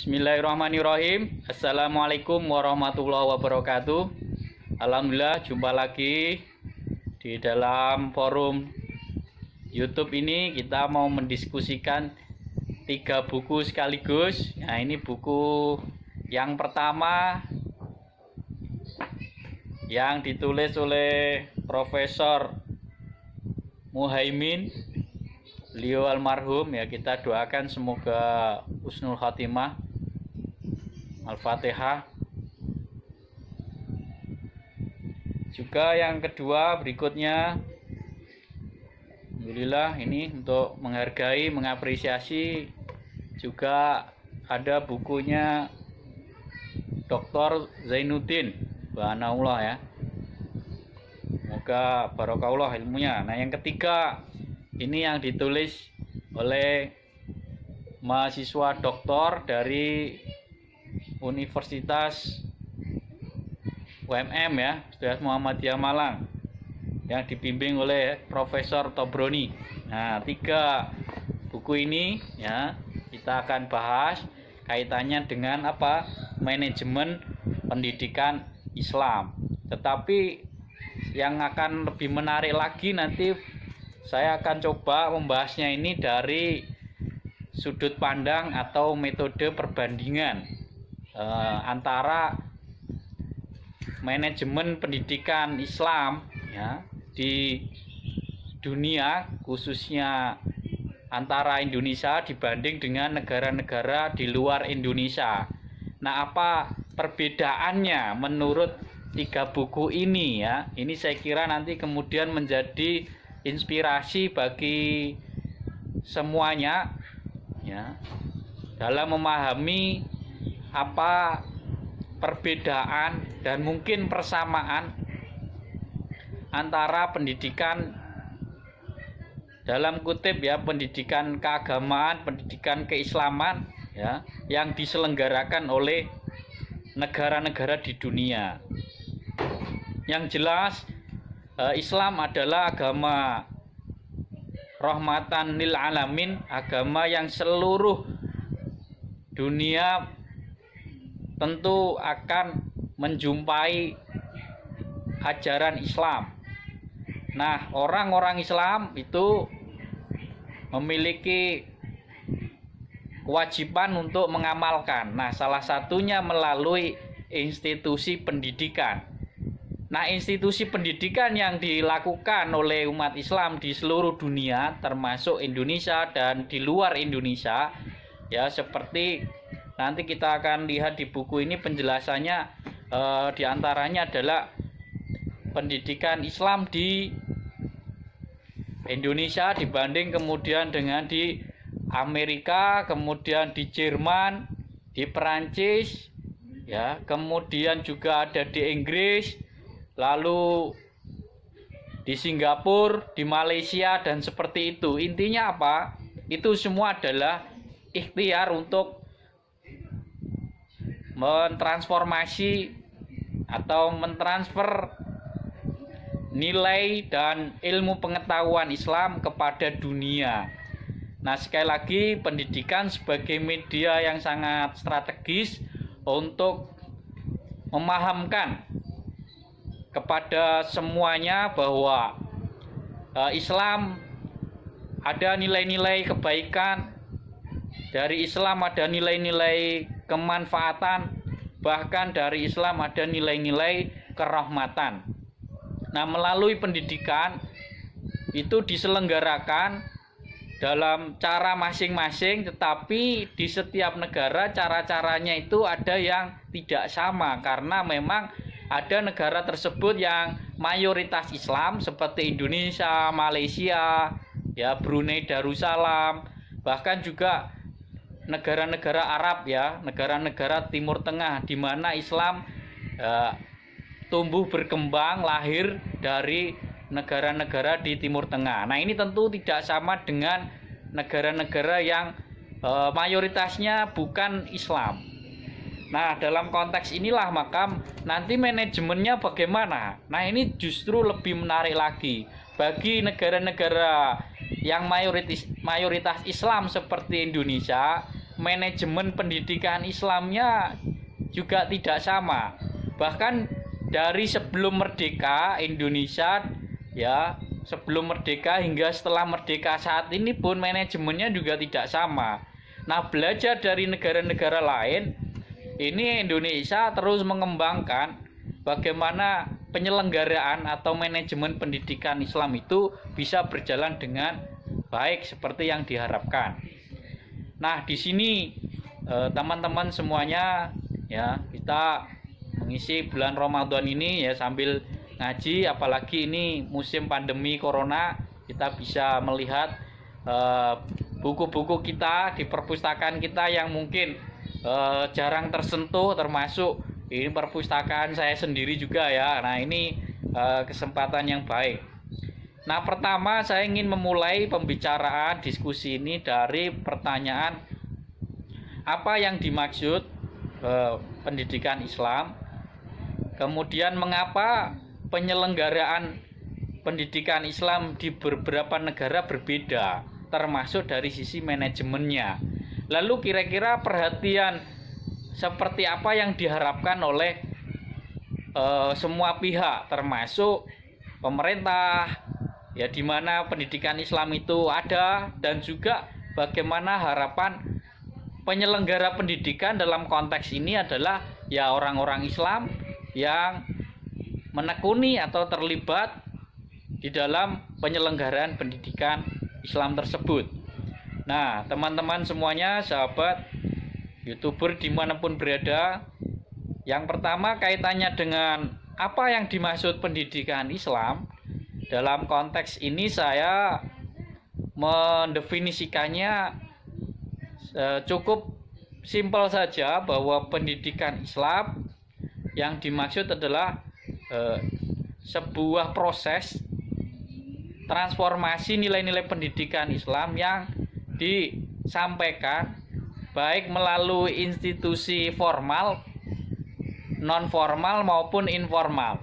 Bismillahirrahmanirrahim. Assalamualaikum warahmatullahi wabarakatuh. Alhamdulillah, jumpa lagi di dalam forum YouTube ini. Kita mau mendiskusikan 3 buku sekaligus. Nah, ini buku yang pertama yang ditulis oleh Profesor Muhaimin, beliau almarhum ya, kita doakan semoga husnul khatimah. Al-Fatihah. Juga yang kedua berikutnya, alhamdulillah ini untuk menghargai, mengapresiasi, juga ada bukunya Dr. Zainuddin Banaullah ya. Semoga barokallah ilmunya. Nah, yang ketiga ini yang ditulis oleh mahasiswa doktor dari Universitas UMM ya, Universitas Muhammadiyah Malang, yang dibimbing oleh Profesor Tobroni. Nah, 3 buku ini ya kita akan bahas kaitannya dengan apa? Manajemen pendidikan Islam. Tetapi yang akan lebih menarik lagi, nanti saya akan coba membahasnya ini dari sudut pandang atau metode perbandingan antara manajemen pendidikan Islam ya di dunia, khususnya antara Indonesia dibanding dengan negara-negara di luar Indonesia. Nah, apa perbedaannya menurut 3 buku ini ya? Ini saya kira nanti kemudian menjadi inspirasi bagi semuanya ya dalam memahami apa perbedaan dan mungkin persamaan antara pendidikan dalam kutip ya, pendidikan keagamaan, pendidikan keislaman ya, yang diselenggarakan oleh negara-negara di dunia. Yang jelas Islam adalah agama rahmatan lil alamin, agama yang seluruh dunia tentu akan menjumpai ajaran Islam. Nah, orang-orang Islam itu memiliki kewajiban untuk mengamalkan. Nah, salah satunya melalui institusi pendidikan. Nah, institusi pendidikan yang dilakukan oleh umat Islam di seluruh dunia, termasuk Indonesia dan di luar Indonesia, ya, seperti nanti kita akan lihat di buku ini penjelasannya, diantaranya adalah pendidikan Islam di Indonesia dibanding kemudian dengan di Amerika, kemudian di Jerman, di Perancis, ya, kemudian juga ada di Inggris, lalu di Singapura, di Malaysia, dan seperti itu. Intinya apa? Itu semua adalah ikhtiar untuk mentransformasi atau mentransfer nilai dan ilmu pengetahuan Islam kepada dunia. Nah, sekali lagi, pendidikan sebagai media yang sangat strategis untuk memahamkan kepada semuanya bahwa Islam ada nilai-nilai kebaikan, dari Islam ada nilai-nilai kemanfaatan, bahkan dari Islam ada nilai-nilai kerahmatan. Nah, melalui pendidikan itu diselenggarakan dalam cara masing-masing, tetapi di setiap negara cara-caranya itu ada yang tidak sama, karena memang ada negara tersebut yang mayoritas Islam seperti Indonesia, Malaysia, ya, Brunei Darussalam, bahkan juga negara-negara Arab ya, negara-negara Timur Tengah, di mana Islam tumbuh berkembang, lahir dari negara-negara di Timur Tengah. Nah, ini tentu tidak sama dengan negara-negara yang mayoritasnya bukan Islam. Nah, dalam konteks inilah maka nanti manajemennya bagaimana? Nah, ini justru lebih menarik lagi. Bagi negara-negara yang mayoritas Islam seperti Indonesia, manajemen pendidikan Islamnya juga tidak sama. Bahkan dari sebelum merdeka Indonesia, ya, sebelum merdeka hingga setelah merdeka saat ini pun manajemennya juga tidak sama. Nah, belajar dari negara-negara lain, ini Indonesia terus mengembangkan bagaimana penyelenggaraan atau manajemen pendidikan Islam itu bisa berjalan dengan baik seperti yang diharapkan. Nah, di sini teman-teman semuanya, ya, kita mengisi bulan Ramadan ini ya sambil ngaji, apalagi ini musim pandemi corona, kita bisa melihat buku-buku kita di perpustakaan kita yang mungkin jarang tersentuh, termasuk ini perpustakaan saya sendiri juga ya. Nah, ini kesempatan yang baik. Nah, pertama saya ingin memulai pembicaraan diskusi ini dari pertanyaan apa yang dimaksud pendidikan Islam, kemudian mengapa penyelenggaraan pendidikan Islam di beberapa negara berbeda, termasuk dari sisi manajemennya. Lalu kira-kira perhatian seperti apa yang diharapkan oleh semua pihak, termasuk pemerintah, ya, di mana pendidikan Islam itu ada, dan juga bagaimana harapan penyelenggara pendidikan dalam konteks ini adalah ya orang-orang Islam yang menekuni atau terlibat di dalam penyelenggaraan pendidikan Islam tersebut. Nah, teman-teman semuanya, sahabat YouTuber dimanapun berada, yang pertama kaitannya dengan apa yang dimaksud pendidikan Islam. Dalam konteks ini saya mendefinisikannya cukup simpel saja, bahwa pendidikan Islam yang dimaksud adalah sebuah proses transformasi nilai-nilai pendidikan Islam yang disampaikan baik melalui institusi formal, non formal maupun informal.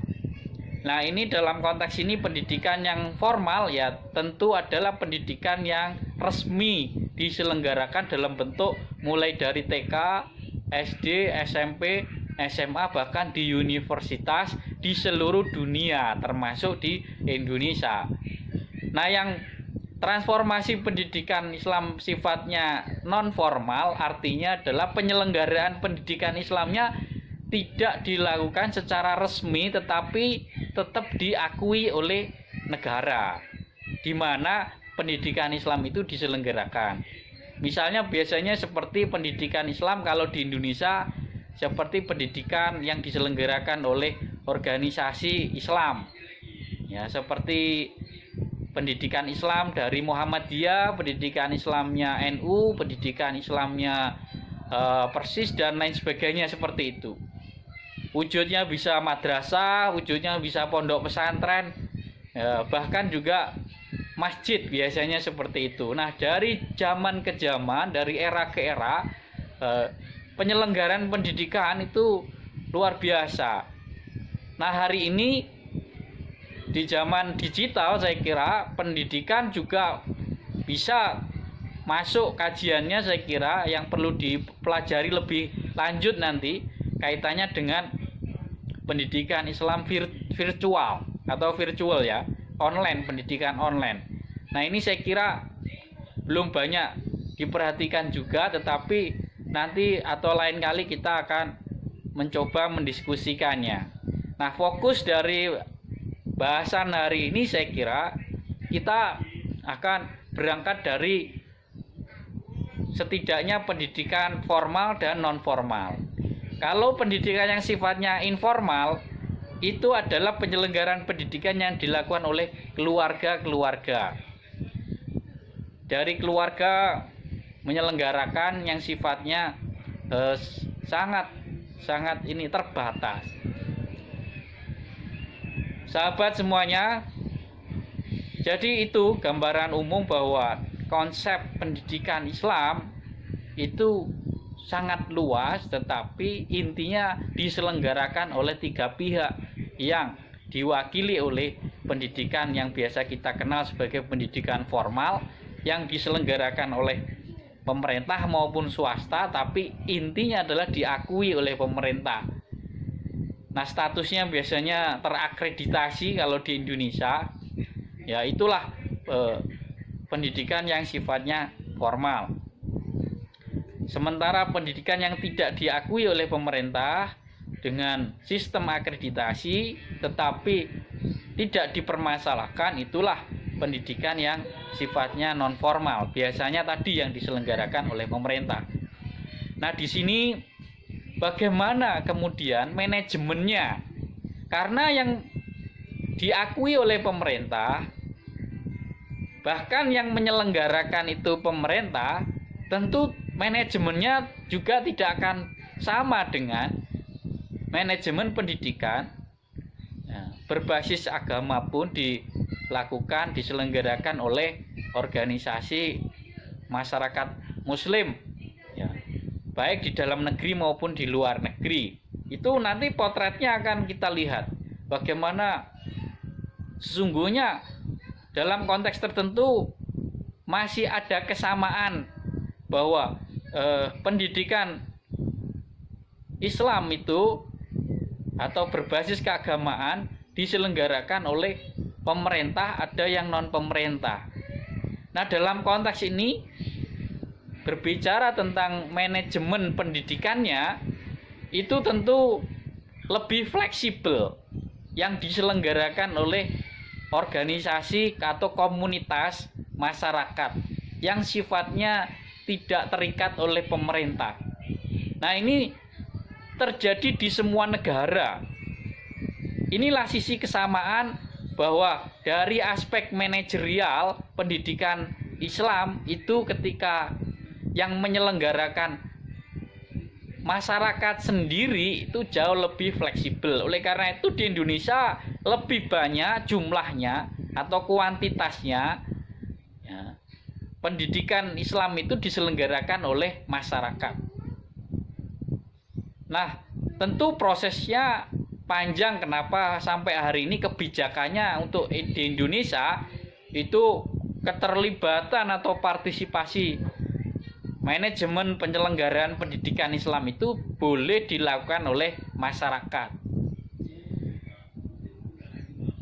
Nah, ini dalam konteks ini pendidikan yang formal ya tentu adalah pendidikan yang resmi diselenggarakan dalam bentuk mulai dari TK, SD, SMP, SMA, bahkan di universitas di seluruh dunia termasuk di Indonesia. Nah, yang transformasi pendidikan Islam sifatnya non formal artinya adalah penyelenggaraan pendidikan Islamnya tidak dilakukan secara resmi tetapi tetap diakui oleh negara di mana pendidikan Islam itu diselenggarakan. Misalnya biasanya seperti pendidikan Islam kalau di Indonesia seperti pendidikan yang diselenggarakan oleh organisasi Islam. Ya, seperti pendidikan Islam dari Muhammadiyah, pendidikan Islamnya NU, pendidikan Islamnya Persis dan lain sebagainya seperti itu. Wujudnya bisa madrasah, wujudnya bisa pondok pesantren, bahkan juga masjid biasanya seperti itu. Nah, dari zaman ke zaman, dari era ke era, penyelenggaraan pendidikan itu luar biasa. Nah, hari ini di zaman digital saya kira pendidikan juga bisa masuk kajiannya, saya kira yang perlu dipelajari lebih lanjut nanti kaitannya dengan pendidikan Islam virtual atau virtual ya, online, pendidikan online. Nah, ini saya kira belum banyak diperhatikan juga, tetapi nanti atau lain kali kita akan mencoba mendiskusikannya. Nah, fokus dari bahasan hari ini saya kira kita akan berangkat dari setidaknya pendidikan formal dan non formal. Kalau pendidikan yang sifatnya informal itu adalah penyelenggaraan pendidikan yang dilakukan oleh keluarga-keluarga. Dari keluarga menyelenggarakan yang sifatnya sangat ini terbatas. Sahabat semuanya, jadi itu gambaran umum bahwa konsep pendidikan Islam itu sangat luas, tetapi intinya diselenggarakan oleh tiga pihak yang diwakili oleh pendidikan yang biasa kita kenal sebagai pendidikan formal yang diselenggarakan oleh pemerintah maupun swasta, tapi intinya adalah diakui oleh pemerintah. Nah, statusnya biasanya terakreditasi kalau di Indonesia. Ya, itulah pendidikan yang sifatnya formal. Sementara pendidikan yang tidak diakui oleh pemerintah dengan sistem akreditasi tetapi tidak dipermasalahkan, itulah pendidikan yang sifatnya non formal. Biasanya tadi yang diselenggarakan oleh pemerintah. Nah, di sini bagaimana kemudian manajemennya? Karena yang diakui oleh pemerintah, bahkan yang menyelenggarakan itu pemerintah, tentu manajemennya juga tidak akan sama dengan manajemen pendidikan berbasis agama pun diselenggarakan oleh organisasi masyarakat muslim, ya, baik di dalam negeri maupun di luar negeri. Itu nanti potretnya akan kita lihat bagaimana sesungguhnya dalam konteks tertentu masih ada kesamaan bahwa pendidikan Islam itu atau berbasis keagamaan diselenggarakan oleh pemerintah, ada yang non pemerintah. Nah, dalam konteks ini berbicara tentang manajemen pendidikannya, itu tentu lebih fleksibel yang diselenggarakan oleh organisasi atau komunitas masyarakat yang sifatnya tidak terikat oleh pemerintah. Nah, ini terjadi di semua negara. Inilah sisi kesamaan bahwa dari aspek manajerial pendidikan Islam itu ketika yang menyelenggarakan masyarakat sendiri itu jauh lebih fleksibel. Oleh karena itu di Indonesia lebih banyak jumlahnya atau kuantitasnya, ya, pendidikan Islam itu diselenggarakan oleh masyarakat. Nah, tentu prosesnya panjang. Kenapa sampai hari ini kebijakannya untuk di Indonesia itu keterlibatan atau partisipasi manajemen penyelenggaraan pendidikan Islam itu boleh dilakukan oleh masyarakat.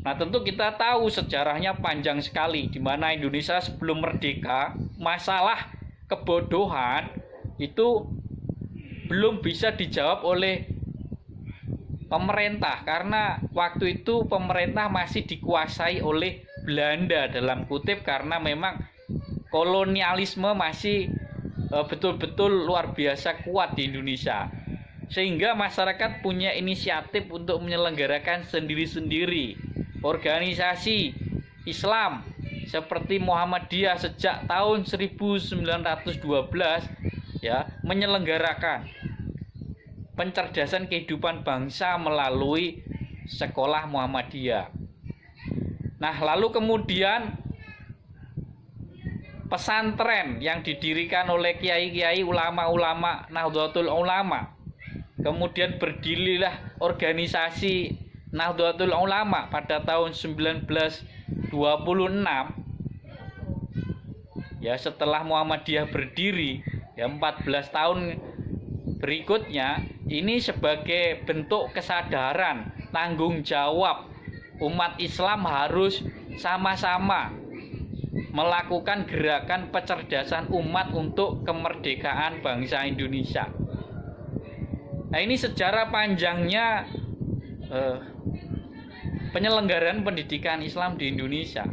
Nah, tentu kita tahu sejarahnya panjang sekali, di mana Indonesia sebelum merdeka masalah kebodohan itu belum bisa dijawab oleh pemerintah, karena waktu itu pemerintah masih dikuasai oleh Belanda dalam kutip, karena memang kolonialisme masih betul-betul luar biasa kuat di Indonesia, sehingga masyarakat punya inisiatif untuk menyelenggarakan sendiri-sendiri organisasi Islam seperti Muhammadiyah sejak tahun 1912, ya, menyelenggarakan pencerdasan kehidupan bangsa melalui sekolah Muhammadiyah. Nah, lalu kemudian pesantren yang didirikan oleh kiai-kiai, ulama-ulama Nahdlatul Ulama. Kemudian berdirilah organisasi Nahdlatul Ulama pada tahun 1926. Ya, setelah Muhammadiyah berdiri, ya 14 tahun berikutnya, ini sebagai bentuk kesadaran tanggung jawab umat Islam harus sama-sama melakukan gerakan pencerdasan umat untuk kemerdekaan bangsa Indonesia. Nah, ini sejarah panjangnya penyelenggaraan pendidikan Islam di Indonesia.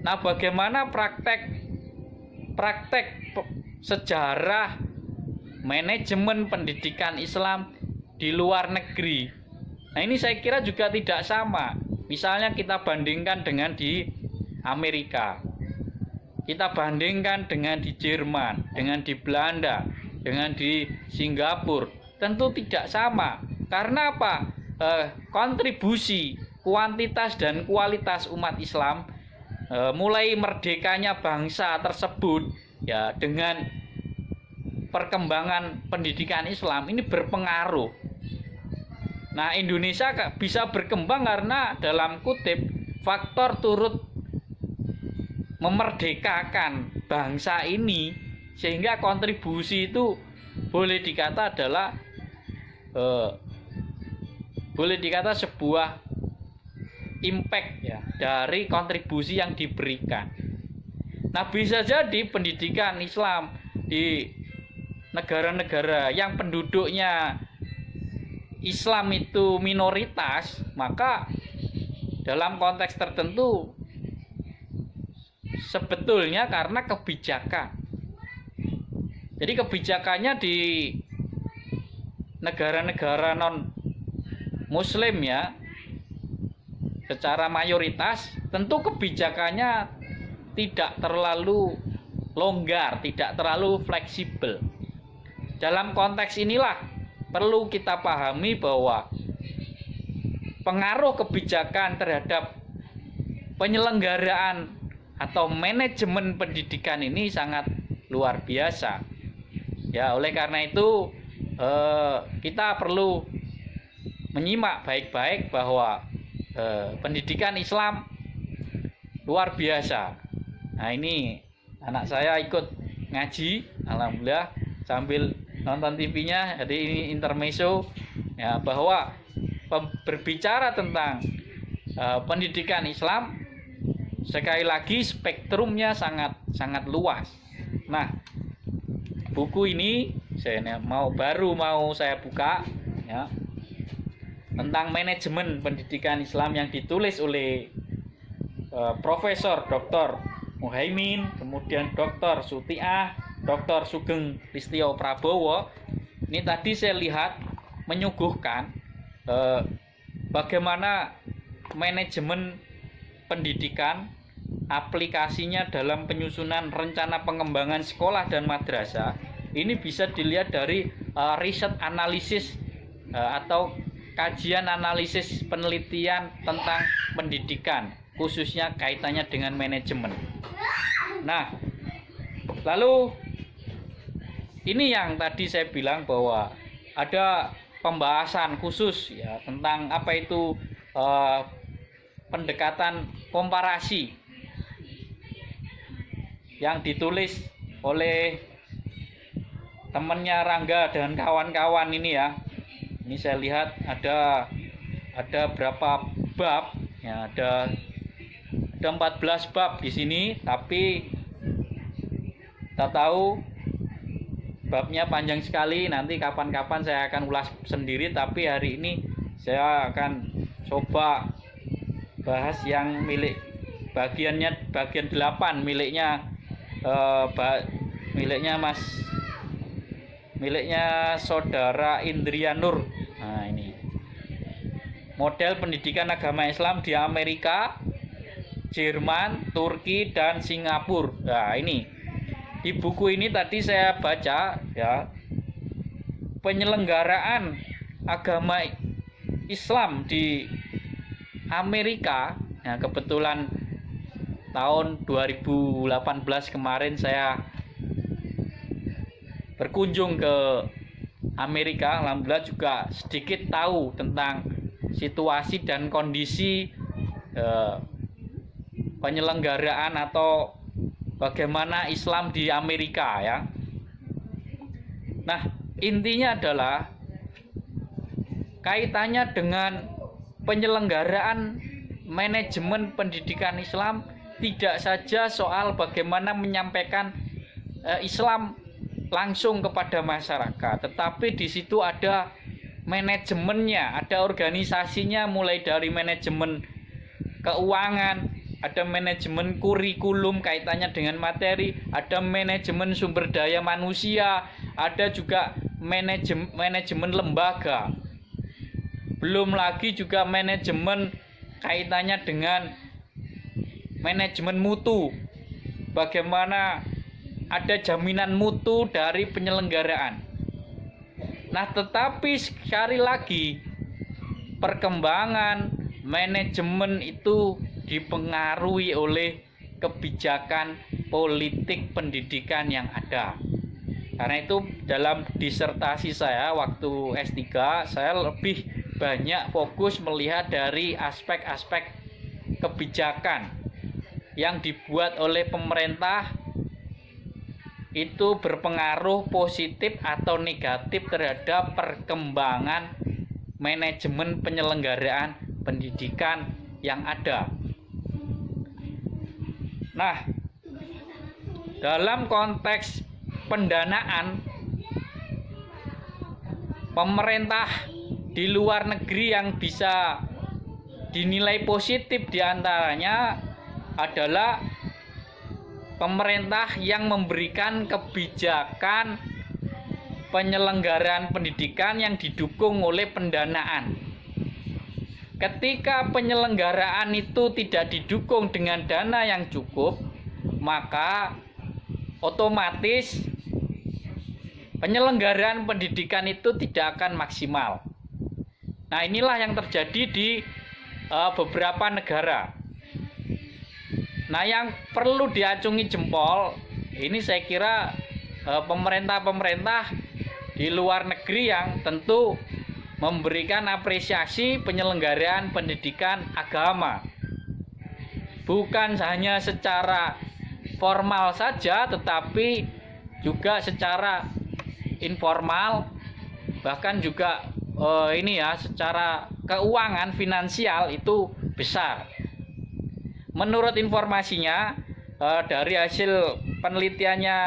Nah, bagaimana praktek sejarah manajemen pendidikan Islam di luar negeri? Nah, ini saya kira juga tidak sama. Misalnya kita bandingkan dengan di Amerika, kita bandingkan dengan di Jerman, dengan di Belanda, dengan di Singapura, tentu tidak sama. Karena apa? Kontribusi kuantitas dan kualitas umat Islam mulai merdekanya bangsa tersebut, ya, dengan perkembangan pendidikan Islam ini berpengaruh. Nah, Indonesia bisa berkembang karena dalam kutip faktor turut memerdekakan bangsa ini Sehingga kontribusi itu boleh dikata adalah boleh dikata sebuah impact ya dari kontribusi yang diberikan. Nah, bisa jadi pendidikan Islam di negara-negara yang penduduknya Islam itu minoritas, maka dalam konteks tertentu sebetulnya karena kebijakan. Jadi kebijakannya di negara-negara non Muslim ya, secara mayoritas tentu kebijakannya tidak terlalu longgar, tidak terlalu fleksibel. Dalam konteks inilah perlu kita pahami bahwa pengaruh kebijakan terhadap penyelenggaraan atau manajemen pendidikan ini sangat luar biasa. Ya, oleh karena itu kita perlu menyimak baik-baik bahwa pendidikan Islam luar biasa. Nah, ini anak saya ikut ngaji, alhamdulillah, sambil nonton TV-nya. Jadi ini intermezzo ya, bahwa berbicara tentang pendidikan Islam, sekali lagi spektrumnya sangat luas. Nah, buku ini baru mau saya buka ya, tentang manajemen pendidikan Islam yang ditulis oleh Profesor Dr. Muhaimin, kemudian Dr. Sutiah, Dr. Sugeng Listio Prabowo. Ini tadi saya lihat menyuguhkan bagaimana manajemen pendidikan, aplikasinya dalam penyusunan rencana pengembangan sekolah dan madrasah. Ini bisa dilihat dari riset analisis atau kajian analisis penelitian tentang pendidikan, khususnya kaitannya dengan manajemen. Nah, lalu ini yang tadi saya bilang bahwa ada pembahasan khusus ya tentang apa itu pendekatan komparasi yang ditulis oleh temannya Rangga dan kawan-kawan ini ya. Ini saya lihat ada berapa bab ya, ada 14 bab di sini, tapi kita tahu babnya panjang sekali. Nanti kapan-kapan saya akan ulas sendiri, tapi hari ini saya akan coba bahas yang bagian 8 miliknya saudara Indria Nur. Nah, ini model pendidikan agama Islam di Amerika, Jerman, Turki, dan Singapura. Nah, ini di buku ini tadi saya baca ya, penyelenggaraan agama Islam di Amerika. Nah, kebetulan tahun 2018 kemarin saya berkunjung ke Amerika, alhamdulillah juga sedikit tahu tentang situasi dan kondisi penyelenggaraan atau bagaimana Islam di Amerika ya. Nah, intinya adalah kaitannya dengan penyelenggaraan manajemen pendidikan Islam tidak saja soal bagaimana menyampaikan Islam langsung kepada masyarakat, tetapi di situ ada manajemennya, ada organisasinya, mulai dari manajemen keuangan, ada manajemen kurikulum kaitannya dengan materi, ada manajemen sumber daya manusia, ada juga manajemen lembaga. Belum lagi juga manajemen kaitannya dengan manajemen mutu. Bagaimana ada jaminan mutu dari penyelenggaraan. Nah, tetapi sekali lagi perkembangan manajemen itu dipengaruhi oleh kebijakan politik pendidikan yang ada. Karena itu dalam disertasi saya waktu S3 saya lebih banyak fokus melihat dari aspek-aspek kebijakan yang dibuat oleh pemerintah itu berpengaruh positif atau negatif terhadap perkembangan manajemen penyelenggaraan pendidikan yang ada. Nah, dalam konteks pendanaan, pemerintah di luar negeri yang bisa dinilai positif diantaranya adalah pemerintah yang memberikan kebijakan penyelenggaraan pendidikan yang didukung oleh pendanaan. Ketika penyelenggaraan itu tidak didukung dengan dana yang cukup, maka otomatis penyelenggaraan pendidikan itu tidak akan maksimal. Nah, inilah yang terjadi di beberapa negara. Nah, yang perlu diacungi jempol ini saya kira pemerintah-pemerintah di luar negeri yang tentu memberikan apresiasi penyelenggaraan pendidikan agama. Bukan hanya secara formal saja, tetapi juga secara informal, bahkan juga secara keuangan finansial itu besar. Menurut informasinya dari hasil penelitiannya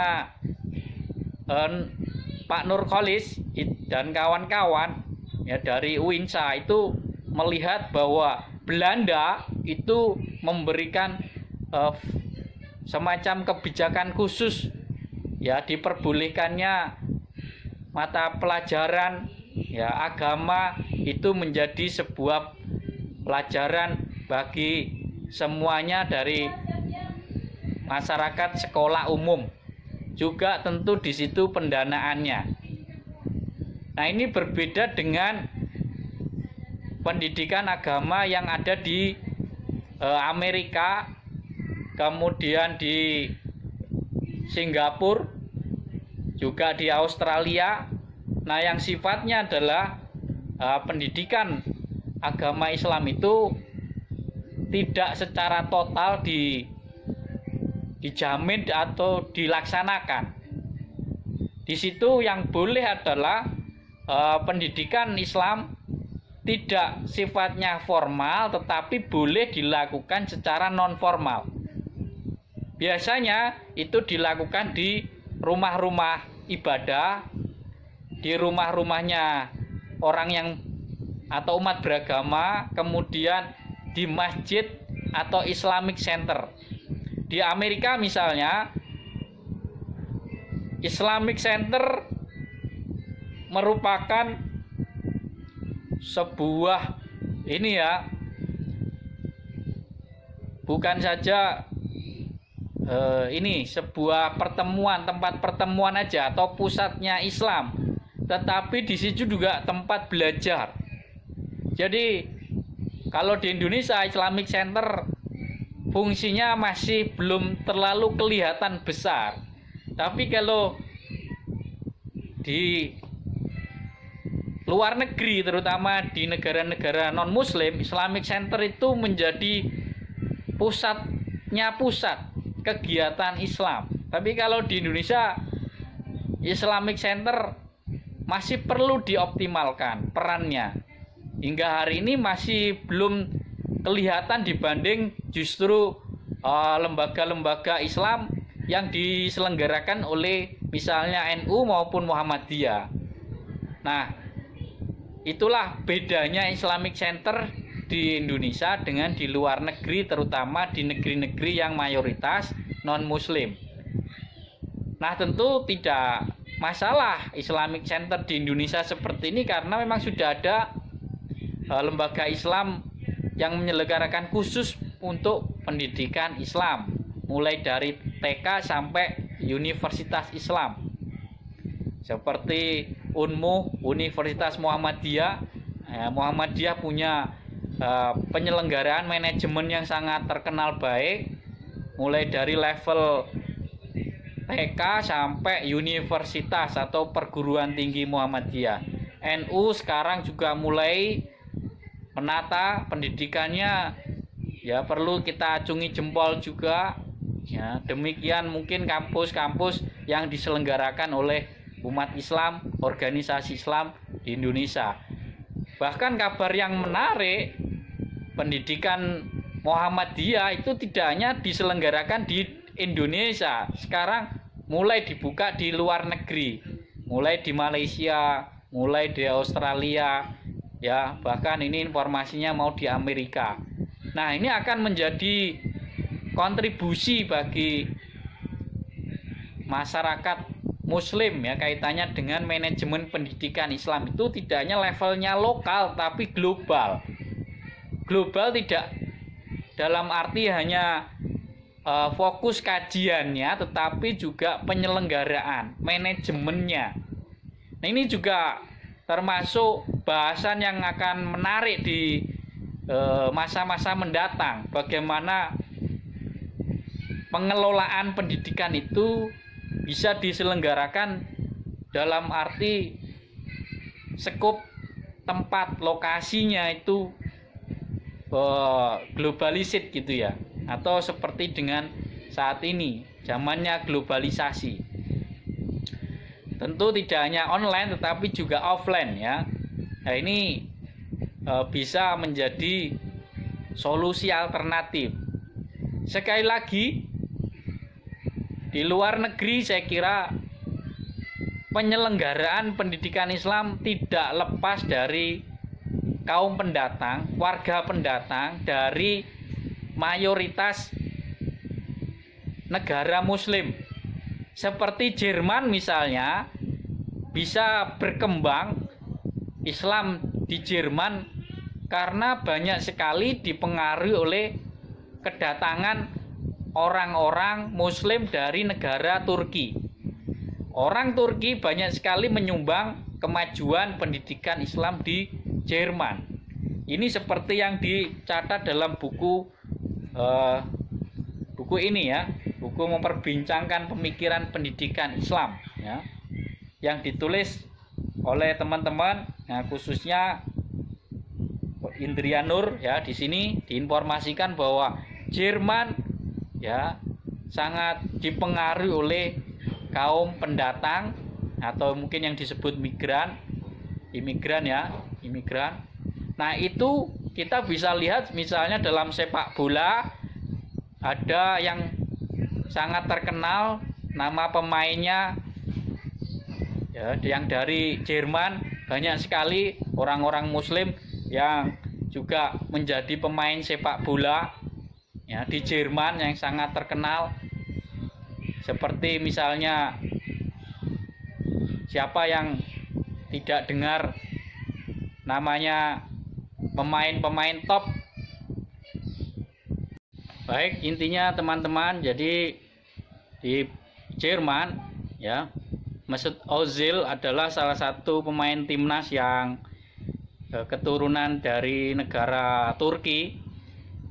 Pak Nurkholis dan kawan-kawan ya dari UINSA itu melihat bahwa Belanda itu memberikan semacam kebijakan khusus ya, diperbolehkannya mata pelajaran ya agama itu menjadi sebuah pelajaran bagi semuanya dari masyarakat sekolah umum. Juga tentu di situ pendanaannya. Nah, ini berbeda dengan pendidikan agama yang ada di Amerika, kemudian di Singapura, juga di Australia. Nah, yang sifatnya adalah pendidikan agama Islam itu tidak secara total dijamin atau dilaksanakan. Di situ yang boleh adalah pendidikan Islam tidak sifatnya formal, tetapi boleh dilakukan secara non formal. Biasanya itu dilakukan di rumah-rumah ibadah, di rumah-rumahnya orang yang atau umat beragama, kemudian di masjid atau Islamic Center. Di Amerika misalnya, Islamic Center merupakan sebuah bukan saja sebuah pertemuan, tempat pertemuan aja atau pusatnya Islam, tetapi di situ juga tempat belajar. Jadi kalau di Indonesia Islamic Center fungsinya masih belum terlalu kelihatan besar. Tapi kalau di luar negeri, terutama di negara-negara non-muslim, Islamic Center itu menjadi pusat kegiatan Islam. Tapi kalau di Indonesia, Islamic Center masih perlu dioptimalkan perannya. Hingga hari ini masih belum kelihatan dibanding justru lembaga-lembaga Islam yang diselenggarakan oleh misalnya NU maupun Muhammadiyah. Nah, itulah bedanya Islamic Center di Indonesia dengan di luar negeri, terutama di negeri-negeri yang mayoritas non-muslim. Nah, tentu tidak masalah Islamic Center di Indonesia seperti ini karena memang sudah ada lembaga Islam yang menyelenggarakan khusus untuk pendidikan Islam, mulai dari TK sampai Universitas Islam. Seperti UNMU, Universitas Muhammadiyah. Muhammadiyah punya penyelenggaraan manajemen yang sangat terkenal baik, mulai dari level TK sampai universitas atau perguruan tinggi Muhammadiyah. NU sekarang juga mulai menata pendidikannya, ya perlu kita acungi jempol juga. Ya, demikian mungkin kampus-kampus yang diselenggarakan oleh umat Islam, organisasi Islam di Indonesia. Bahkan kabar yang menarik, pendidikan Muhammadiyah itu tidak hanya diselenggarakan di Indonesia, sekarang mulai dibuka di luar negeri, mulai di Malaysia, mulai di Australia, ya, bahkan ini informasinya mau di Amerika. Nah, ini akan menjadi kontribusi bagi masyarakat Muslim, ya, kaitannya dengan manajemen pendidikan Islam itu tidak hanya levelnya lokal tapi global. Global tidak dalam arti hanya fokus kajiannya, tetapi juga penyelenggaraan, manajemennya. Nah, ini juga termasuk bahasan yang akan menarik di masa-masa mendatang. Bagaimana pengelolaan pendidikan itu bisa diselenggarakan dalam arti skup tempat lokasinya itu globalisasi gitu ya, atau seperti dengan saat ini zamannya globalisasi. Tentu tidak hanya online tetapi juga offline, ya. Nah, ini bisa menjadi solusi alternatif. Sekali lagi, di luar negeri saya kira penyelenggaraan pendidikan Islam tidak lepas dari kaum pendatang, warga pendatang dari mayoritas negara Muslim. Seperti Jerman misalnya, bisa berkembang Islam di Jerman karena banyak sekali dipengaruhi oleh kedatangan orang-orang Muslim dari negara Turki. Orang Turki banyak sekali menyumbang kemajuan pendidikan Islam di Jerman. Ini seperti yang dicatat dalam buku ini, ya, buku memperbincangkan pemikiran pendidikan Islam, ya, yang ditulis oleh teman-teman, nah, khususnya Indrianur, ya. Di sini diinformasikan bahwa Jerman, ya, sangat dipengaruhi oleh kaum pendatang atau mungkin yang disebut imigran, ya, imigran. Nah, itu kita bisa lihat misalnya dalam sepak bola ada yang sangat terkenal, nama pemainnya, ya, yang dari Jerman. Banyak sekali orang-orang Muslim yang juga menjadi pemain sepak bola, ya, di Jerman yang sangat terkenal. Seperti misalnya, siapa yang tidak dengar namanya pemain-pemain top. Baik, intinya teman-teman, jadi di Jerman, ya, Mesut Ozil adalah salah satu pemain timnas yang keturunan dari negara Turki.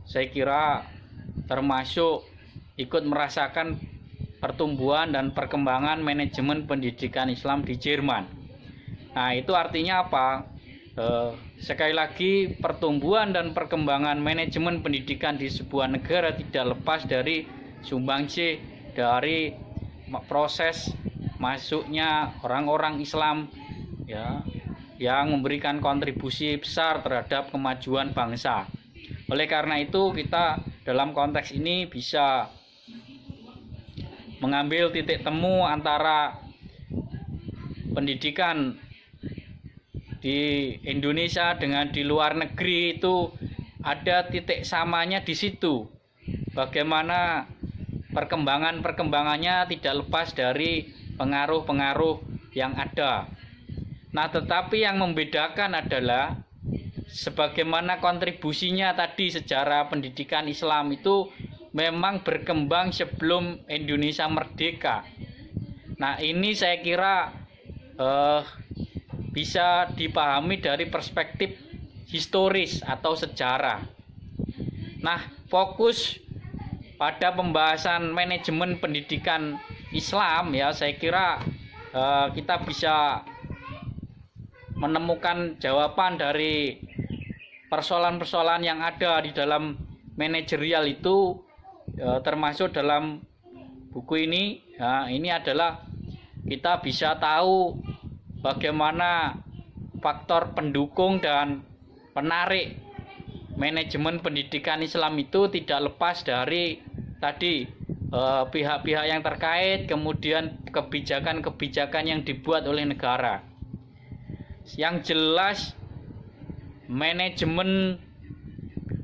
Saya kira termasuk ikut merasakan pertumbuhan dan perkembangan manajemen pendidikan Islam di Jerman. Nah, itu artinya apa? Sekali lagi, pertumbuhan dan perkembangan manajemen pendidikan di sebuah negara tidak lepas dari sumbangsi dari proses masuknya orang-orang Islam, ya, yang memberikan kontribusi besar terhadap kemajuan bangsa. Oleh karena itu, kita dalam konteks ini bisa mengambil titik temu antara pendidikan di Indonesia dengan di luar negeri. Itu ada titik samanya di situ. Bagaimana perkembangannya tidak lepas dari pengaruh-pengaruh yang ada. Nah, tetapi yang membedakan adalah sebagaimana kontribusinya tadi, sejarah pendidikan Islam itu memang berkembang sebelum Indonesia merdeka. Nah, ini saya kira bisa dipahami dari perspektif historis atau sejarah. Nah, fokus pada pembahasan manajemen pendidikan Islam, ya, saya kira kita bisa menemukan jawaban dari persoalan-persoalan yang ada di dalam manajerial itu, termasuk dalam buku ini, Ya, ini adalah kita bisa tahu bagaimana faktor pendukung dan penarik manajemen pendidikan Islam itu tidak lepas dari tadi pihak-pihak yang terkait, kemudian kebijakan-kebijakan yang dibuat oleh negara. Yang jelas manajemen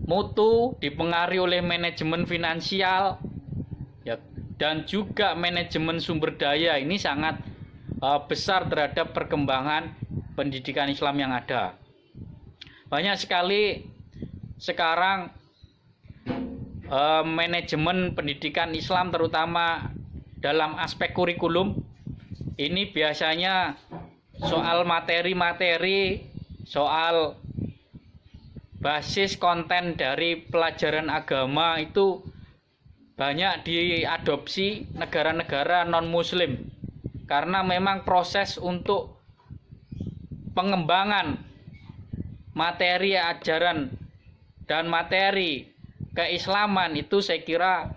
mutu dipengaruhi oleh manajemen finansial ya, dan juga manajemen sumber daya. Ini sangat besar terhadap perkembangan pendidikan Islam yang ada. Banyak sekali sekarang manajemen pendidikan Islam, terutama dalam aspek kurikulum, ini biasanya soal materi-materi, soal basis konten dari pelajaran agama itu banyak diadopsi negara-negara non-muslim, karena memang proses untuk pengembangan materi ajaran dan materi keislaman itu saya kira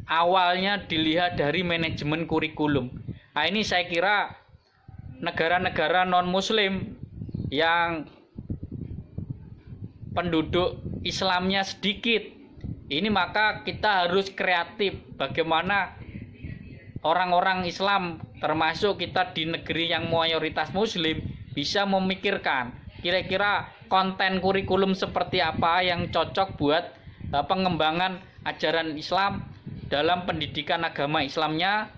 awalnya dilihat dari manajemen kurikulum. Nah, ini saya kira negara-negara non-muslim yang penduduk Islamnya sedikit, ini maka kita harus kreatif bagaimana orang-orang Islam termasuk kita di negeri yang mayoritas muslim bisa memikirkan kira-kira konten kurikulum seperti apa yang cocok buat pengembangan ajaran Islam dalam pendidikan agama Islamnya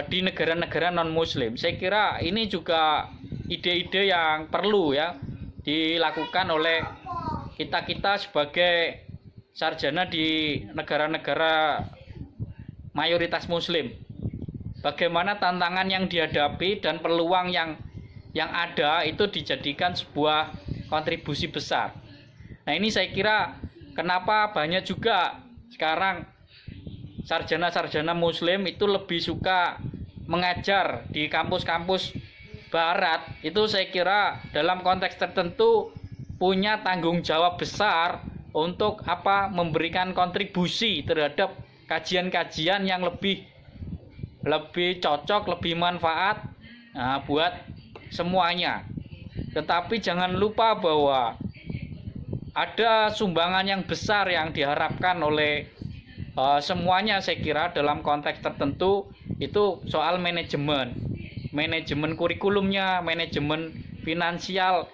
di negara-negara non-muslim. Saya kira ini juga ide-ide yang perlu ya dilakukan oleh kita sebagai sarjana di negara-negara mayoritas muslim. Bagaimana tantangan yang dihadapi dan peluang yang ada itu dijadikan sebuah kontribusi besar. Nah, ini saya kira kenapa banyak juga sekarang sarjana-sarjana muslim itu lebih suka mengajar di kampus-kampus barat. Itu saya kira dalam konteks tertentu punya tanggung jawab besar untuk memberikan kontribusi terhadap kajian-kajian yang lebih cocok, lebih manfaat buat semuanya. Tetapi jangan lupa bahwa ada sumbangan yang besar yang diharapkan oleh semuanya, saya kira dalam konteks tertentu itu soal manajemen kurikulumnya, manajemen finansial,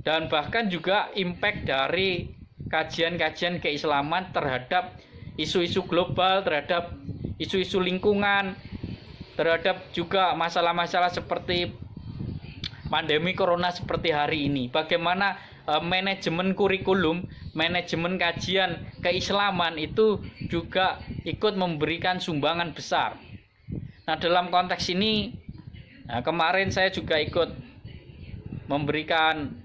dan bahkan juga impact dari kajian-kajian keislaman terhadap isu-isu global, terhadap isu-isu lingkungan, terhadap juga masalah-masalah seperti pandemi corona seperti hari ini. Bagaimana manajemen kurikulum, manajemen kajian keislaman itu juga ikut memberikan sumbangan besar. Nah, dalam konteks ini kemarin saya juga ikut memberikan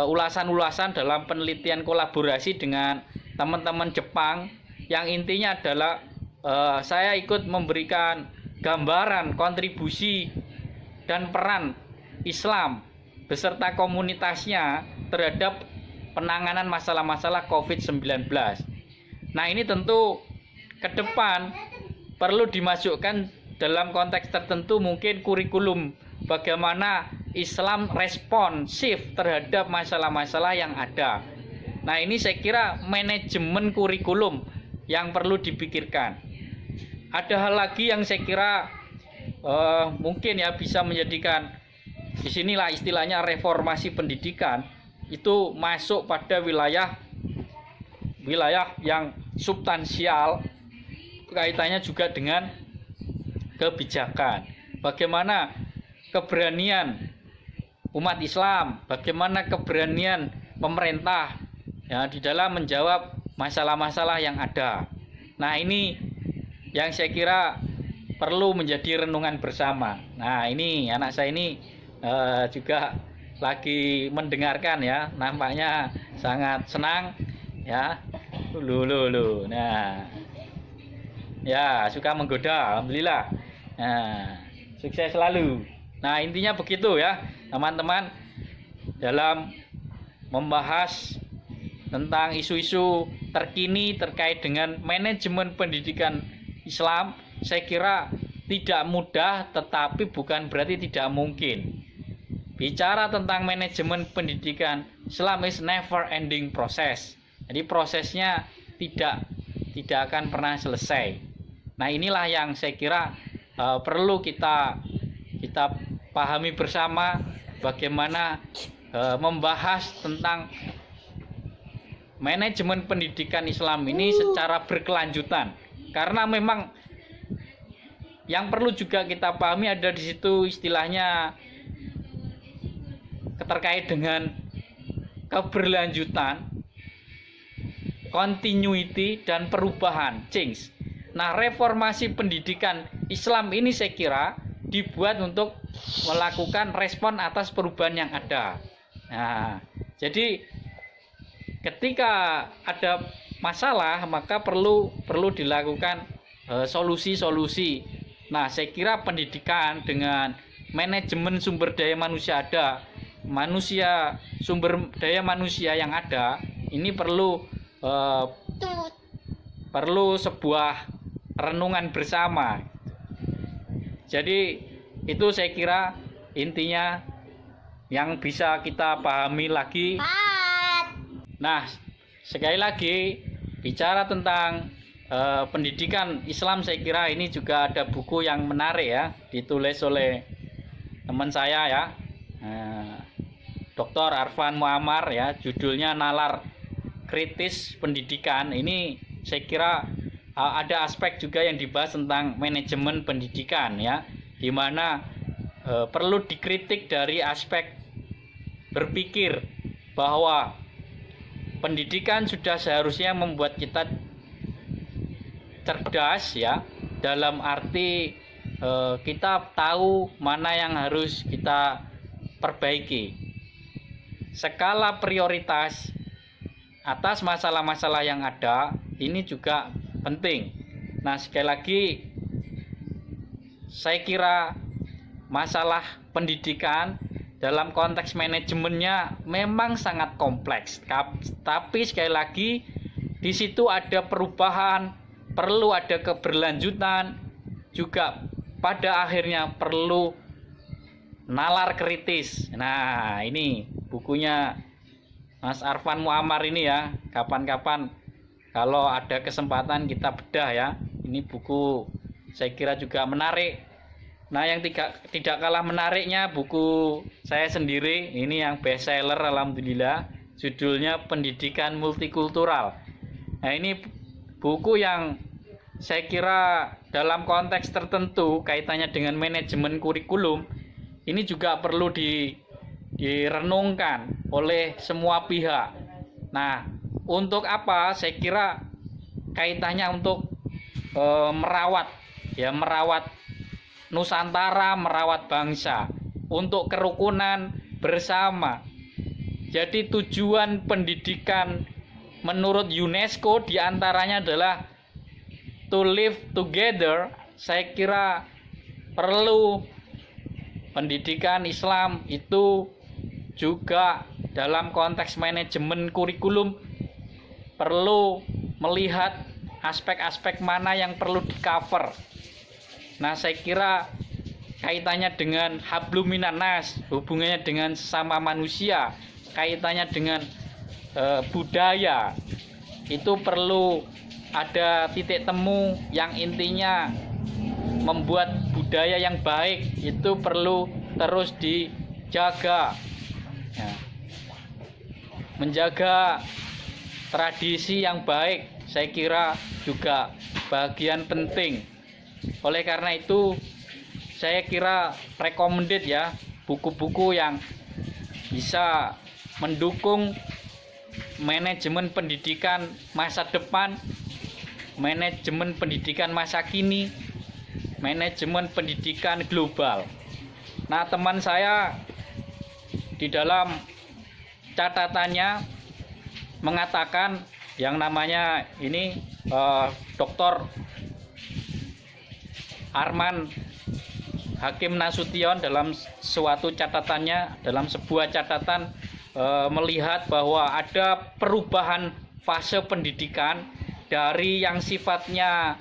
ulasan-ulasan dalam penelitian kolaborasi dengan teman-teman Jepang, yang intinya adalah saya ikut memberikan gambaran kontribusi dan peran Islam beserta komunitasnya terhadap penanganan masalah-masalah COVID-19. Nah, ini tentu ke depan perlu dimasukkan dalam konteks tertentu, mungkin kurikulum bagaimana Islam responsif terhadap masalah-masalah yang ada. Nah, ini saya kira manajemen kurikulum yang perlu dipikirkan. Ada hal lagi yang saya kira mungkin ya bisa menjadikan disinilah istilahnya reformasi pendidikan itu masuk pada wilayah yang substansial, kaitannya juga dengan kebijakan. Bagaimana keberanian umat Islam, bagaimana keberanian pemerintah ya di dalam menjawab masalah-masalah yang ada. Nah, ini yang saya kira perlu menjadi renungan bersama. Nah, ini anak saya ini juga lagi mendengarkan ya, nampaknya sangat senang ya. Nah, ya suka menggoda, alhamdulillah. Nah, sukses selalu. Nah, intinya begitu ya teman-teman, dalam membahas tentang isu-isu terkini terkait dengan manajemen pendidikan Islam saya kira tidak mudah, tetapi bukan berarti tidak mungkin. Bicara tentang manajemen pendidikan, Islam is never ending process. Jadi prosesnya tidak akan pernah selesai. Nah, inilah yang saya kira perlu kita pahami bersama, bagaimana membahas tentang manajemen pendidikan Islam ini secara berkelanjutan. Karena memang yang perlu juga kita pahami ada di situ istilahnya terkait dengan keberlanjutan, continuity, dan perubahan, change. Nah, reformasi pendidikan Islam ini saya kira dibuat untuk melakukan respon atas perubahan yang ada. Nah, jadi ketika ada masalah maka perlu dilakukan solusi-solusi. Nah, saya kira pendidikan dengan manajemen sumber daya manusia yang ada ini perlu sebuah renungan bersama. Jadi itu saya kira intinya yang bisa kita pahami lagi. Nah, sekali lagi bicara tentang pendidikan Islam, saya kira ini juga ada buku yang menarik ya, ditulis oleh teman saya ya, Dr. Arfan Muammar ya, judulnya Nalar Kritis Pendidikan. Ini saya kira ada aspek juga yang dibahas tentang manajemen pendidikan ya, di mana perlu dikritik dari aspek berpikir bahwa pendidikan sudah seharusnya membuat kita cerdas ya, dalam arti kita tahu mana yang harus kita perbaiki. Skala prioritas atas masalah-masalah yang ada ini juga penting. Nah, sekali lagi saya kira masalah pendidikan dalam konteks manajemennya memang sangat kompleks. Tapi sekali lagi di situ ada perubahan, perlu ada keberlanjutan, juga pada akhirnya perlu nalar kritis. Nah, ini bukunya Mas Arfan Muammar ini ya. Kapan-kapan kalau ada kesempatan kita bedah ya. Ini buku saya kira juga menarik. Nah, yang tidak kalah menariknya buku saya sendiri, ini yang best seller alhamdulillah, judulnya Pendidikan Multikultural. Nah, ini buku yang saya kira dalam konteks tertentu kaitannya dengan manajemen kurikulum ini juga perlu direnungkan oleh semua pihak. Nah, untuk apa? Saya kira kaitannya untuk merawat Nusantara, merawat bangsa, untuk kerukunan bersama. Jadi tujuan pendidikan menurut UNESCO diantaranya adalah to live together. Saya kira perlu pendidikan Islam itu juga dalam konteks manajemen kurikulum perlu melihat aspek-aspek mana yang perlu di-cover. Nah, saya kira kaitannya dengan hablum minan nas, hubungannya dengan sesama manusia, kaitannya dengan budaya, itu perlu ada titik temu yang intinya membuat budaya yang baik itu perlu terus dijaga ya. Menjaga tradisi yang baik saya kira juga bagian penting. Oleh karena itu saya kira recommended ya, buku-buku yang bisa mendukung manajemen pendidikan masa depan, manajemen pendidikan masa kini, manajemen pendidikan global. Nah, teman saya di dalam catatannya mengatakan yang namanya ini Dr. Arman Hakim Nasution dalam suatu catatannya, dalam sebuah catatan melihat bahwa ada perubahan fase pendidikan dari yang sifatnya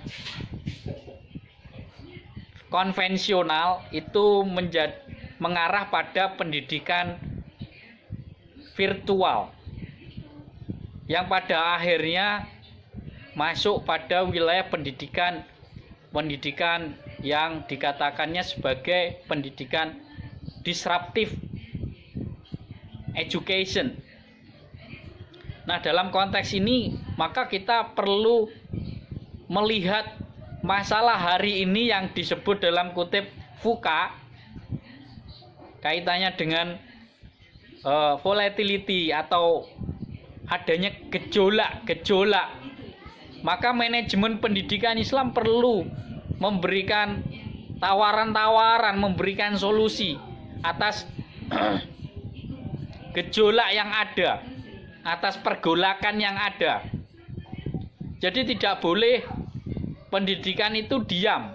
konvensional itu mengarah pada pendidikan virtual yang pada akhirnya masuk pada wilayah pendidikan yang dikatakannya sebagai pendidikan disruptive education. Nah, dalam konteks ini maka kita perlu melihat masalah hari ini yang disebut dalam kutip VUCA, kaitannya dengan volatility atau adanya gejolak. Maka manajemen pendidikan Islam perlu memberikan tawaran-tawaran, memberikan solusi atas gejolak yang ada, atas pergolakan yang ada. Jadi tidak boleh pendidikan itu diam,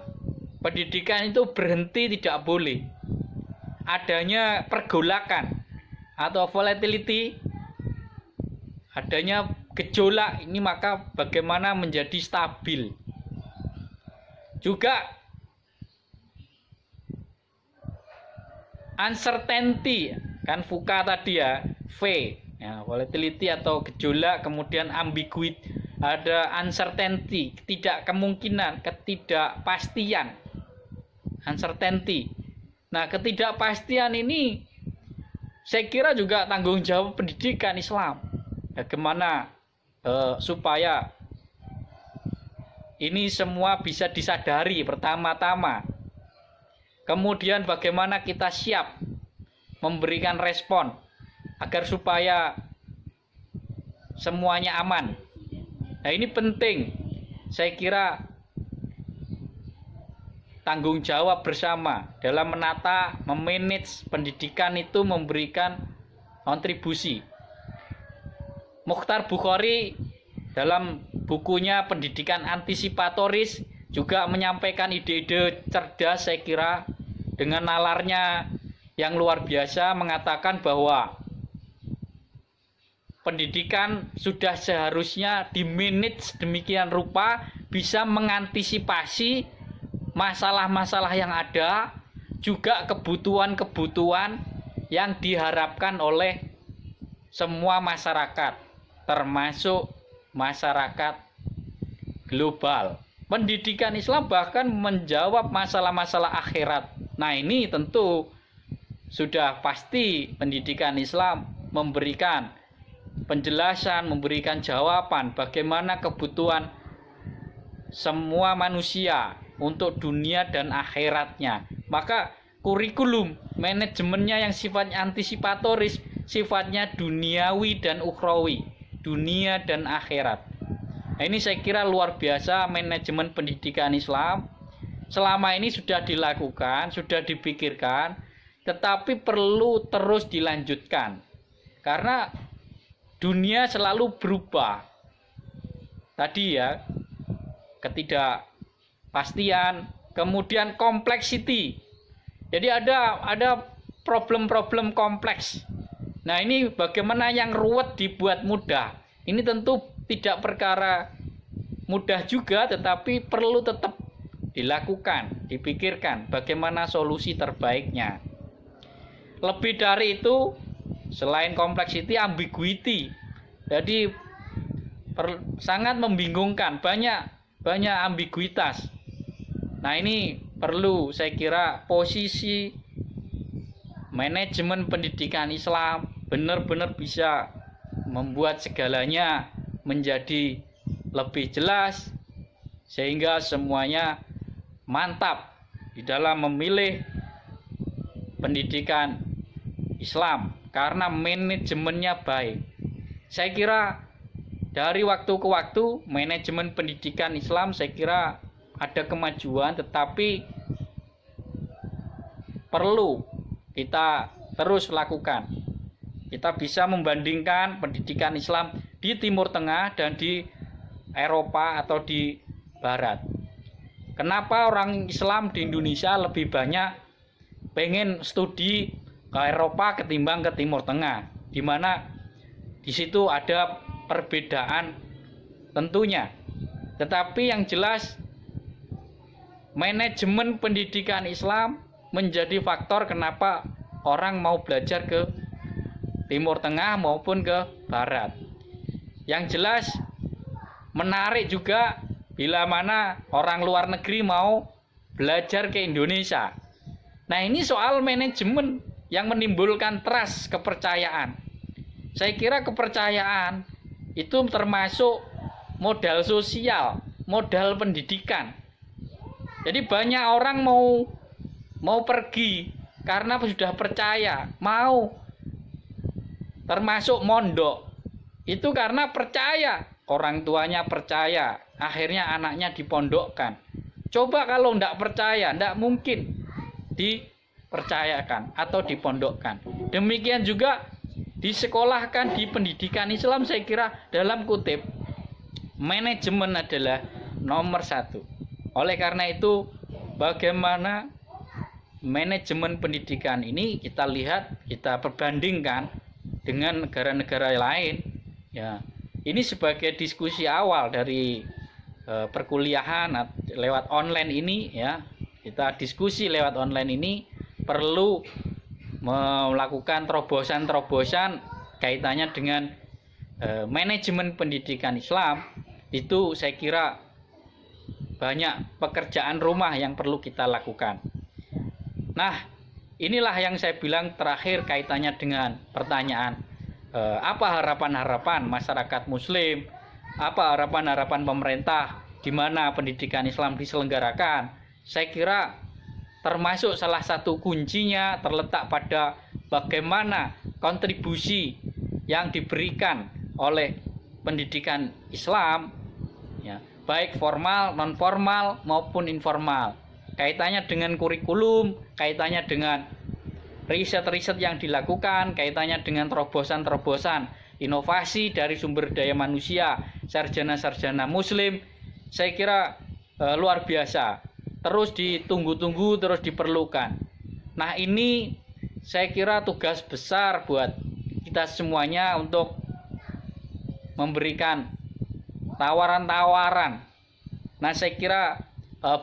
pendidikan itu berhenti, tidak boleh. Adanya pergolakan atau volatility, adanya gejolak ini, maka bagaimana menjadi stabil. Juga uncertainty, kan VUCA tadi ya, V ya, volatility atau gejolak, kemudian ambiguity, ada uncertainty, tidak kemungkinan, ketidakpastian, uncertainty. Nah, ketidakpastian ini saya kira juga tanggung jawab pendidikan Islam. Bagaimana supaya ini semua bisa disadari pertama-tama. Kemudian bagaimana kita siap memberikan respon agar supaya semuanya aman. Nah, ini penting. Saya kira tanggung jawab bersama dalam menata, memanage pendidikan itu memberikan kontribusi. Mukhtar Bukhari dalam bukunya Pendidikan Antisipatoris juga menyampaikan ide-ide cerdas, saya kira dengan nalarnya yang luar biasa, mengatakan bahwa pendidikan sudah seharusnya dimanage demikian rupa bisa mengantisipasi masalah-masalah yang ada, juga kebutuhan-kebutuhan yang diharapkan oleh semua masyarakat, termasuk masyarakat global. Pendidikan Islam bahkan menjawab masalah-masalah akhirat. Nah, ini tentu sudah pasti pendidikan Islam memberikan penjelasan, memberikan jawaban bagaimana kebutuhan semua manusia untuk dunia dan akhiratnya. Maka kurikulum manajemennya yang sifatnya antisipatoris, sifatnya duniawi dan ukhrawi, dunia dan akhirat. Nah, ini saya kira luar biasa manajemen pendidikan Islam. Selama ini sudah dilakukan, sudah dipikirkan, tetapi perlu terus dilanjutkan. Karena dunia selalu berubah. Tadi ya, ketidakpastian, kemudian complexity. Jadi ada problem-problem kompleks. Nah, ini bagaimana yang ruwet dibuat mudah. Ini tentu tidak perkara mudah juga, tetapi perlu tetap dilakukan, dipikirkan bagaimana solusi terbaiknya. Lebih dari itu, selain complexity, ambiguity. Jadi sangat membingungkan, banyak ambiguitas. Nah, ini perlu saya kira posisi manajemen pendidikan Islam benar-benar bisa membuat segalanya menjadi lebih jelas, sehingga semuanya mantap di dalam memilih pendidikan Islam karena manajemennya baik. Saya kira dari waktu ke waktu manajemen pendidikan Islam saya kira ada kemajuan, tetapi perlu kita terus lakukan. Kita bisa membandingkan pendidikan Islam di Timur Tengah dan di Eropa atau di Barat. Kenapa orang Islam di Indonesia lebih banyak pengen studi ke Eropa ketimbang ke Timur Tengah, di mana di situ ada perbedaan tentunya. Tetapi yang jelas manajemen pendidikan Islam menjadi faktor kenapa orang mau belajar ke Timur Tengah maupun ke Barat. Yang jelas menarik juga bila mana orang luar negeri mau belajar ke Indonesia. Nah, ini soal manajemen yang menimbulkan trust, kepercayaan. Saya kira kepercayaan itu termasuk modal sosial, modal pendidikan. Jadi banyak orang mau pergi karena sudah percaya, mau termasuk mondok. Itu karena percaya, orang tuanya percaya, akhirnya anaknya dipondokkan. Coba kalau tidak percaya, tidak mungkin dipercayakan atau dipondokkan. Demikian juga disekolahkan di pendidikan Islam, saya kira dalam kutip manajemen adalah nomor satu. Oleh karena itu, bagaimana manajemen pendidikan ini kita lihat, kita perbandingkan dengan negara-negara lain. Ya, ini sebagai diskusi awal dari perkuliahan lewat online ini, ya. Kita diskusi lewat online ini perlu melakukan terobosan-terobosan kaitannya dengan manajemen pendidikan Islam. Itu saya kira banyak pekerjaan rumah yang perlu kita lakukan. Nah, inilah yang saya bilang terakhir kaitannya dengan pertanyaan apa harapan-harapan masyarakat muslim, apa harapan-harapan pemerintah di mana pendidikan Islam diselenggarakan. Saya kira termasuk salah satu kuncinya terletak pada bagaimana kontribusi yang diberikan oleh pendidikan Islam, ya, baik formal, non formal maupun informal. Kaitannya dengan kurikulum, kaitannya dengan riset-riset yang dilakukan, kaitannya dengan terobosan-terobosan inovasi dari sumber daya manusia, sarjana-sarjana muslim, saya kira luar biasa. Terus ditunggu-tunggu, terus diperlukan. Nah, ini saya kira tugas besar buat kita semuanya untuk memberikan tawaran-tawaran. Nah, saya kira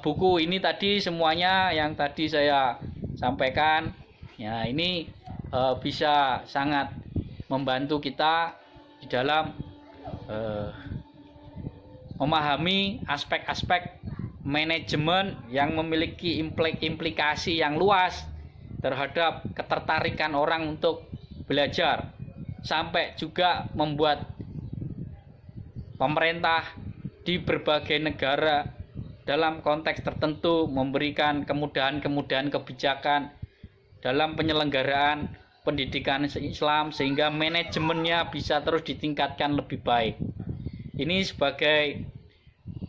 buku ini tadi semuanya yang tadi saya sampaikan, ya, ini bisa sangat membantu kita di dalam memahami aspek-aspek manajemen yang memiliki implikasi yang luas terhadap ketertarikan orang untuk belajar, sampai juga membuat pemerintah di berbagai negara dalam konteks tertentu memberikan kemudahan-kemudahan kebijakan dalam penyelenggaraan pendidikan Islam sehingga manajemennya bisa terus ditingkatkan lebih baik. Ini sebagai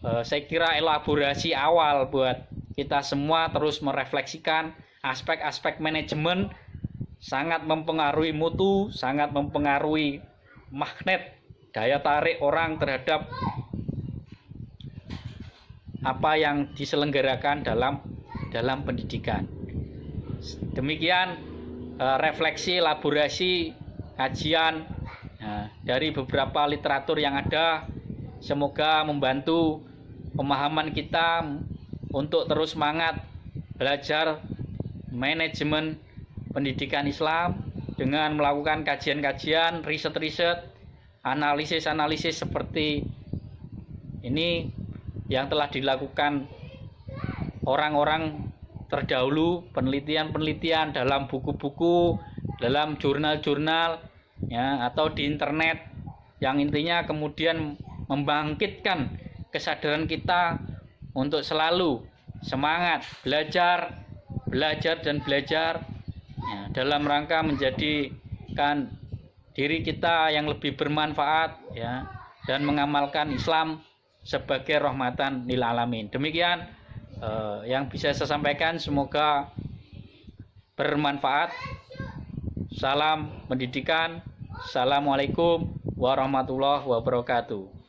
saya kira elaborasi awal buat kita semua terus merefleksikan aspek-aspek manajemen sangat mempengaruhi mutu, sangat mempengaruhi magnet daya tarik orang terhadap apa yang diselenggarakan dalam pendidikan. Demikian refleksi, elaborasi, kajian dari beberapa literatur yang ada, semoga membantu pemahaman kita untuk terus semangat belajar manajemen pendidikan Islam dengan melakukan kajian-kajian, riset-riset, analisis-analisis seperti ini yang telah dilakukan orang-orang terdahulu, penelitian-penelitian dalam buku-buku, dalam jurnal-jurnal, ya, atau di internet, yang intinya kemudian membangkitkan kesadaran kita untuk selalu semangat belajar dan belajar, ya, dalam rangka menjadikan diri kita yang lebih bermanfaat, ya, dan mengamalkan Islam sebagai rahmatan lil alamin. Demikian yang bisa saya sampaikan, semoga bermanfaat. Salam pendidikan. Assalamualaikum warahmatullahi wabarakatuh.